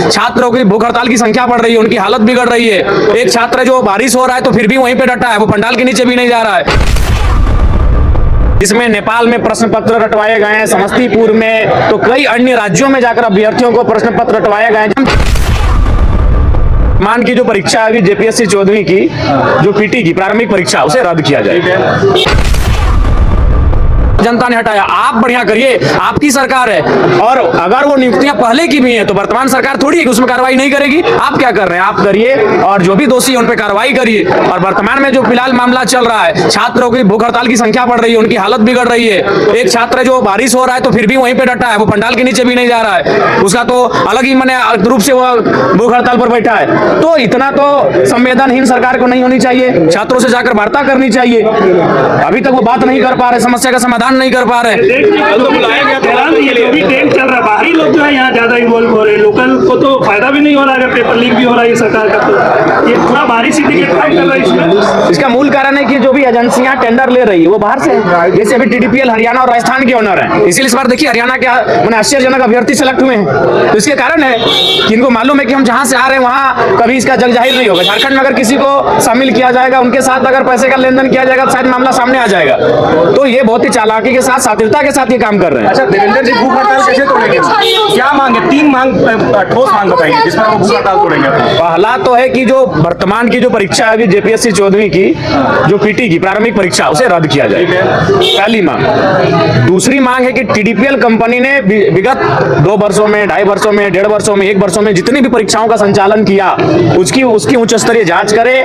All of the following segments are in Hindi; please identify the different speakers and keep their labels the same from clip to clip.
Speaker 1: छात्रों की भूख हड़ताल की संख्या बढ़ रही है, उनकी हालत बिगड़ रही है। एक छात्र जो बारिश हो रहा है तो फिर भी वहीं पे डटा है, वो पंडाल के नीचे भी नहीं जा रहा है। जिसमें नेपाल में प्रश्न पत्र रटवाए गए हैं, समस्तीपुर में तो कई अन्य राज्यों में जाकर अभ्यर्थियों को प्रश्न पत्र रटवाए गए हैं। मान की जो परीक्षा है जेपीएससी 14वीं की, जो पीटी की प्रारंभिक परीक्षा, उसे रद्द किया जाए। जनता ने हटाया, आप बढ़िया करिए, आपकी सरकार है। और अगर वो नियुक्तियां पहले की भी हैं तो वर्तमान सरकार थोड़ी है कि उसमें कार्रवाई नहीं करेगी। आप क्या कर रहे हैं, आप करिए, और जो भी दोषी है उन पे कार्रवाई करिए। और वर्तमान में जो फिलहाल मामला चल रहा है, छात्रों की भूख हड़ताल की संख्या बढ़ रही है, उनकी हालत बिगड़ रही है। एक छात्र जो बारिश हो रहा है तो फिर भी वहीं पे डटा है, वो पंडाल के नीचे भी नहीं जा रहा है, उसका तो अलग ही मैंने रूप से वो भूख हड़ताल पर बैठा है। तो इतना तो संवेदनहीन सरकार को नहीं होनी चाहिए, छात्रों से जाकर वार्ता करनी चाहिए। अभी तक वो बात नहीं कर पा रहे, समस्या का समाधान नहीं कर पा रहे।
Speaker 2: तो बुलाया गया था, ये भी ट्रेंड चल रहा है, बाहरी लोग जो है यहाँ ज्यादा इन्वॉल्व हो रहे हैं, लोकल को तो फायदा भी नहीं हो रहा है, पेपर लीक भी हो रहा है सरकार का। तो ये पूरा बाहरी सिंडिकेट काम कर रहा है इसमें।
Speaker 1: इसका मूल कारण है कि जो भी एजेंसियां टेंडर ले रही है वो बाहर से है। जैसे अभी टीडीपीएल हरियाणा और राजस्थान के ओनर है, इसीलिए इस बार देखिए हरियाणा के मैंने आश्चर्यजनक अभ्यर्थी सेलेक्ट हुए हैं। तो इसके कारण है कि इनको मालूम है कि हम जहां से आ रहे हैं वहां कभी इसका जग जाहिर नहीं होगा। झारखंड में अगर किसी को शामिल किया जाएगा, उनके साथ अगर पैसे का लेन देन किया जाएगा तो शायद मामला सामने आ जाएगा। तो ये बहुत ही चालाकी के साथ, शातिरता के साथ ये काम कर रहे हैं।
Speaker 3: अच्छा, देवेंद्र जी भूख हड़ताल कैसे तोड़ेंगे? क्या मांगे? 3 मांग, ठोस मांग बताइए जिसमें वो भूख हड़ताल तोड़ेंगे।
Speaker 1: पहला तो है कि जो वर्तमान की जो परीक्षा है जेपीएससी 14वीं की, जो पीटी की प्रारंभिक परीक्षा, उसे रद्द किया जाए, पहली मांग। दूसरी मांग है कि टीडीपीएल कंपनी ने विगत 2 वर्षों में, 2.5 वर्षों में, 1.5 वर्षों में, 1 वर्षों में जितनी भी परीक्षाओं का संचालन किया उसकी उच्च स्तरीय जांच करे।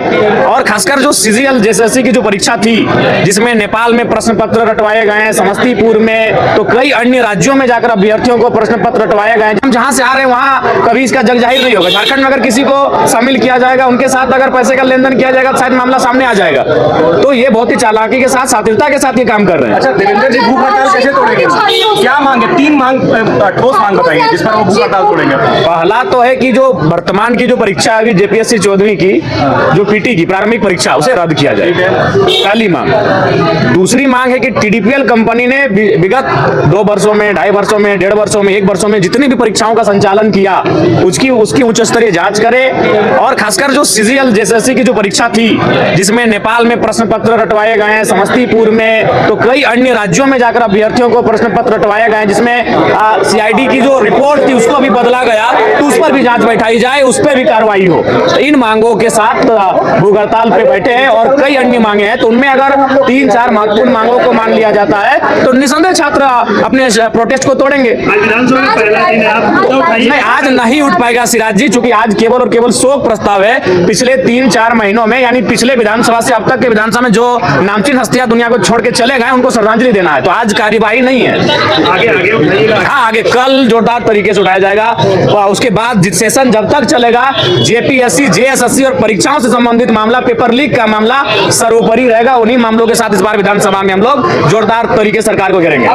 Speaker 1: और खासकर जो सीजीएल जेएसएससी की जो परीक्षा थी, जिसमें नेपाल में प्रश्न पत्र रटवाए गए हैं, समस्तीपुर में तो कई अन्य राज्यों में जाकर अभ्यर्थियों को प्रश्न पत्र रटवाए गए हैं। हम जहां से आ रहे हैं वहां कभी इसका जग जाहिर नहीं होगा। झारखंड में अगर किसी को शामिल किया जाएगा, उनके साथ अगर पैसे का लेन देन किया जाएगा तो शायद मामला सामने आ जाएगा। तो ये बहुत ही चालाकी के साथ, शातिरता के साथ ये काम कर रहे हैं।
Speaker 3: अच्छा, देवेंद्र जी भूख हड़ताल कैसे तोड़ेंगे? क्या मांगे? 3 मांग, ठोस मांग बताइए जिसमें वो भूख हड़ताल तोड़ेंगे।
Speaker 1: पहला तो है कि जो वर्तमान की जो परीक्षा है जेपीएससी 14वीं की, जो पीटी की प्रारंभिक परीक्षा, उसे रद्द किया जाए, पहली मांग। दूसरी मांग है कि टीडीपीएल कंपनी ने विगत 2 वर्षों में, 2.5 वर्षों में, 1.5 वर्षों में, 1 वर्षों में जितनी भी परीक्षाओं का संचालन किया उसकी उच्च स्तरीय जांच करे। और खासकर जो सीजीएल जेएसएससी की जो परीक्षा थी, जिसमें नेपाल में प्रश्न पत्र रटवाए गए हैं, समस्तीपुर में तो कई अन्य राज्यों में जाकर अभ्यर्थियों को प्रश्न पत्र रटवाए गए हैं, जिसमें सीआईडी की जो रिपोर्ट थी उसको भी बदला गया, तो उस पर भी जांच बैठाई जाए, उस पर भी कार्रवाई हो। तो इन मांगों के साथ भूख हड़ताल पे बैठे हैं और कई अन्य मांगे हैं। तो उनमें अगर 3-4 महत्वपूर्ण मांगों को मान लिया जाता है तो निसंदेह छात्र अपने प्रोटेस्ट को तोड़ेंगे।
Speaker 2: विधानसभा में पहला दिन है, आप
Speaker 1: नहीं, आज नहीं उठ पाएगा सिराज जी, चूंकि आज केवल और केवल शोक प्रस्ताव है। पिछले 3-4 महीनों में, यानी पिछले विधानसभा से अब तक के विधानसभा में जो नामचीन हस्तियां दुनिया को छोड़ के चले गए, उनको श्रद्धांजलि देना है। तो आज कार्यवाही नहीं है, हाँ आगे कल जोरदार तरीके से उठाया जाएगा। और उसके बाद सेशन जब तक चलेगा, जेपीएससी, जेएसएससी और परीक्षाओं से संबंधित मामला, पेपर लीक का मामला सर्वोपरि रहेगा। उन्हीं मामलों के साथ इस बार विधानसभा में हम लोग जोरदार तरीके से सरकार को घेरेंगे।